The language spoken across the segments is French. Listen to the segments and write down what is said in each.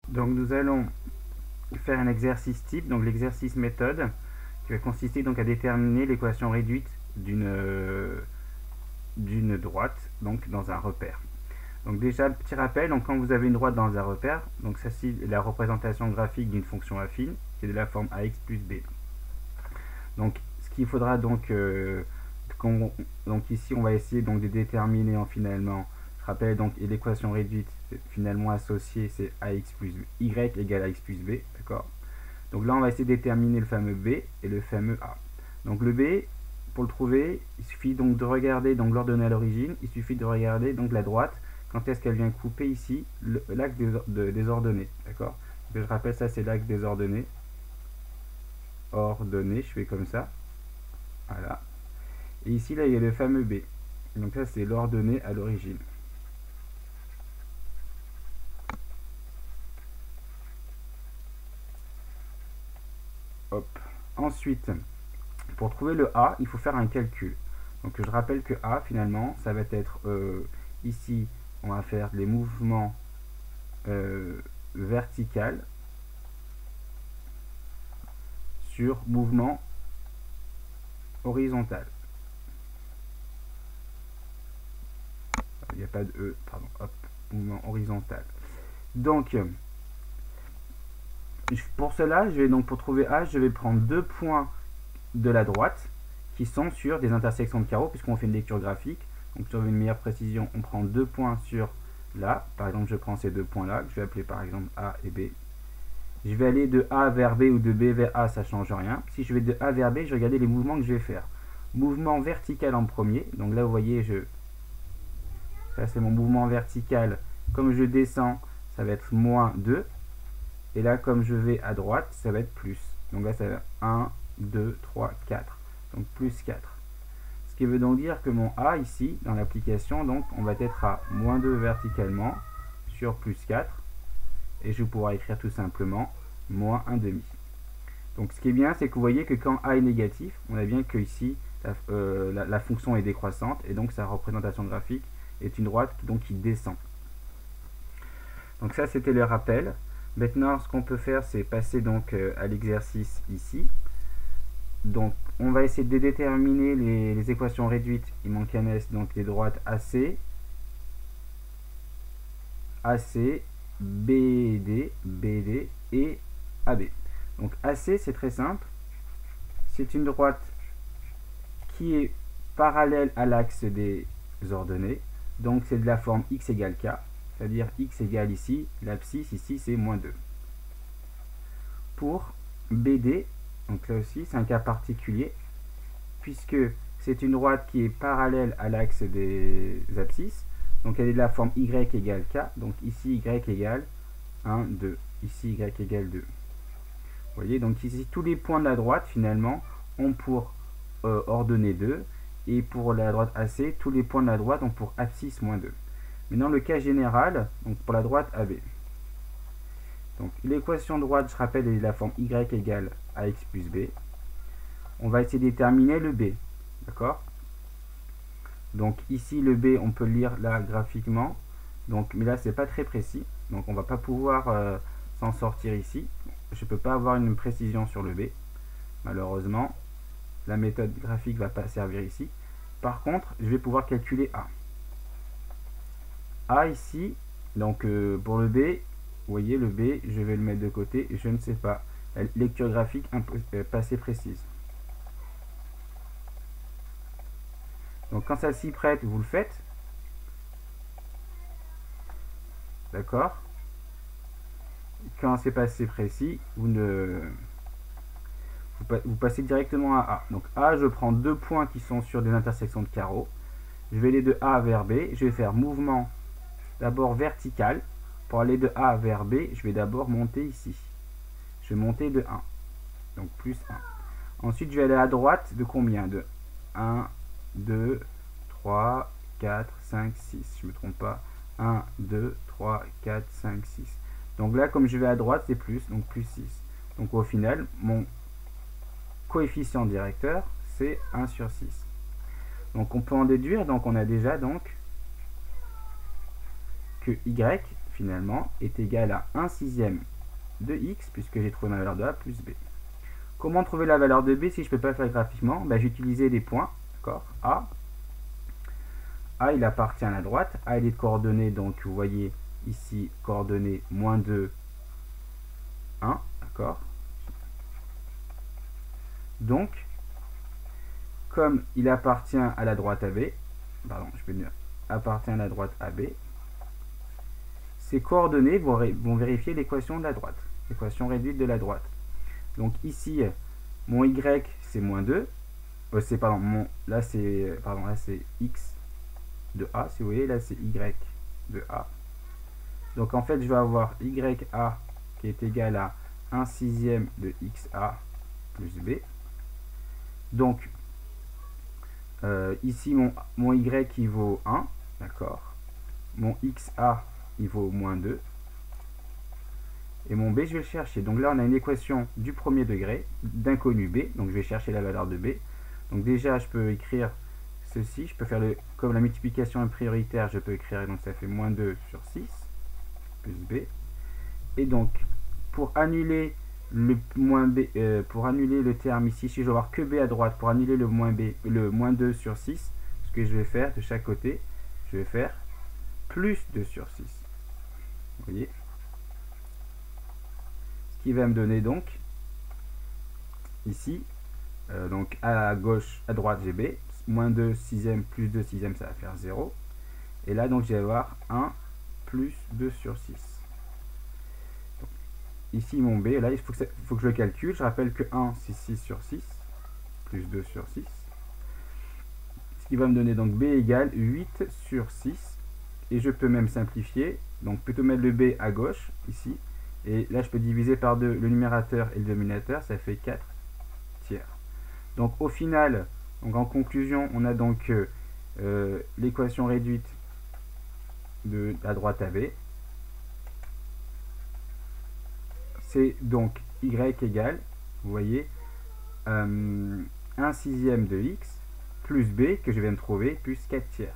Donc nous allons faire un exercice type, donc l'exercice méthode, qui va consister donc à déterminer l'équation réduite d'une droite, donc dans un repère. Donc déjà, petit rappel, donc quand vous avez une droite dans un repère, donc ça c'est la représentation graphique d'une fonction affine, qui est de la forme ax plus b. Donc ce qu'il faudra donc, donc ici on va essayer donc de déterminer finalement, je rappelle donc l'équation réduite finalement associée c'est ax plus y égale ax plus b, d'accord. Donc là on va essayer de déterminer le fameux b et le fameux a. Donc le b, pour le trouver, il suffit donc de regarder donc l'ordonnée à l'origine, il suffit de regarder donc la droite, quand est-ce qu'elle vient couper ici l'axe des ordonnées, d'accord. Je rappelle, ça c'est l'axe des ordonnées, je fais comme ça, voilà. Et ici là il y a le fameux b, donc ça c'est l'ordonnée à l'origine. Hop. Ensuite, pour trouver le a, il faut faire un calcul. Donc je rappelle que a finalement ça va être ici on va faire les mouvements vertical sur mouvement horizontal. Il n'y a pas de E, pardon, hop, mouvement horizontal. Donc, pour cela, je vais donc pour trouver H, je vais prendre deux points de la droite qui sont sur des intersections de carreaux, puisqu'on fait une lecture graphique. Donc, pour une meilleure précision, on prend deux points sur là. Par exemple, je prends ces deux points-là, que je vais appeler par exemple A et B. Je vais aller de A vers B ou de B vers A, ça ne change rien. Si je vais de A vers B, je vais regarder les mouvements que je vais faire. Mouvement vertical en premier. Donc là, vous voyez, ça c'est mon mouvement vertical. Comme je descends, ça va être moins 2. Et là, comme je vais à droite, ça va être plus. Donc là, ça va être 1, 2, 3, 4. Donc plus 4. Ce qui veut donc dire que mon A ici, dans l'application, donc on va être à moins 2 verticalement sur plus 4. Et je vais pouvoir écrire tout simplement moins 1 demi. Donc ce qui est bien, c'est que vous voyez que quand A est négatif, on a bien que ici la fonction est décroissante et donc sa représentation graphique est une droite qui descend. Donc ça c'était le rappel. Maintenant ce qu'on peut faire c'est passer donc à l'exercice ici. Donc on va essayer de déterminer les équations réduites. Il manque un S, donc les droites AC, BD, BD et AB. Donc AC c'est très simple. C'est une droite qui est parallèle à l'axe des ordonnées. Donc c'est de la forme x égale k, c'est-à-dire x égale ici, l'abscisse ici c'est moins 2. Pour BD, donc là aussi c'est un cas particulier, puisque c'est une droite qui est parallèle à l'axe des abscisses, donc elle est de la forme y égale k, donc ici y égale 1, 2, ici y égale 2. Vous voyez, donc ici tous les points de la droite finalement ont pour ordonnée 2, et pour la droite AC, tous les points de la droite ont pour abscisse moins 2. Maintenant le cas général, donc pour la droite AB. Donc l'équation droite, je rappelle, est de la forme y égale ax plus b. On va essayer de déterminer le b, d'accord. Donc ici le b, on peut le lire là graphiquement, donc, mais là c'est pas très précis, donc on va pas pouvoir s'en sortir ici. Je peux pas avoir une précision sur le b, malheureusement. La méthode graphique va pas servir ici. Par contre, je vais pouvoir calculer A. A ici, donc pour le B, vous voyez le B, je vais le mettre de côté, je ne sais pas. La lecture graphique pas assez précise. Donc quand ça s'y prête, vous le faites. D'accord. Quand c'est pas assez précis, vous passez directement à A. Donc A, je prends deux points qui sont sur des intersections de carreaux. Je vais aller de A vers B. Je vais faire mouvement d'abord vertical. Pour aller de A vers B, je vais d'abord monter ici. Je vais monter de 1. Donc plus 1. Ensuite, je vais aller à droite de combien? De 1, 2, 3, 4, 5, 6. Je ne me trompe pas. 1, 2, 3, 4, 5, 6. Donc là, comme je vais à droite, c'est plus. Donc plus 6. Donc au final, mon coefficient directeur, c'est 1 sur 6. Donc on peut en déduire. Donc on a déjà donc que y, finalement, est égal à 1 sixième de x, puisque j'ai trouvé ma valeur de a plus b. Comment trouver la valeur de b si je ne peux pas le faire graphiquement? J'ai utilisé des points, d'accord? A, il appartient à la droite. A, il est de coordonnées, donc vous voyez ici, coordonnées moins 2, 1, d'accord? Donc, comme il appartient à la droite AB, pardon, je peux dire appartient à la droite AB, ces coordonnées vont vérifier l'équation de la droite, l'équation réduite de la droite. Donc ici, mon y c'est moins 2, là c'est x de a, si vous voyez, là c'est y de a. Donc en fait, je vais avoir ya qui est égal à 1 sixième de xa plus b. Donc ici, mon y il vaut 1, d'accord. Mon xa il vaut moins 2. Et mon b, je vais le chercher. Donc là, on a une équation du premier degré d'inconnu b. Donc je vais chercher la valeur de b. Donc déjà, je peux écrire ceci. Je peux faire comme la multiplication est prioritaire, je peux écrire, donc ça fait moins 2 sur 6 plus b. Et donc, pour annuler le moins b, pour annuler le terme ici, si je veux avoir que b à droite, pour annuler le moins 2 sur 6, ce que je vais faire de chaque côté, je vais faire plus 2 sur 6. Vous voyez? Ce qui va me donner donc, ici, donc à gauche, à droite j'ai b, moins 2 sixième plus 2 sixième, ça va faire 0. Et là, donc, je vais avoir 1 plus 2 sur 6. Donc, ici, mon b, là, il faut que je le calcule. Je rappelle que 1, c'est 6 sur 6, plus 2 sur 6. Ce qui va me donner donc b égale 8 sur 6. Et je peux même simplifier, donc plutôt mettre le b à gauche, ici. Et là, je peux diviser par 2 le numérateur et le dénominateur, ça fait 4 tiers. Donc au final, donc en conclusion, on a donc l'équation réduite de la droite AB. C'est donc y égale, vous voyez, 1 sixième de x plus b que je viens de trouver, plus 4 tiers.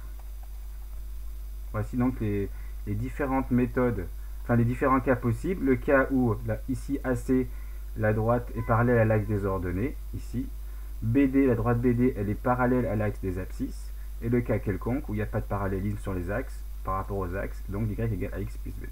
Voici donc les différentes méthodes, enfin les différents cas possibles. Le cas où, là, ici AC, la droite est parallèle à l'axe des ordonnées, ici. BD, la droite BD, elle est parallèle à l'axe des abscisses. Et le cas quelconque où il n'y a pas de parallélisme sur les axes, par rapport aux axes, donc y égale à x plus b.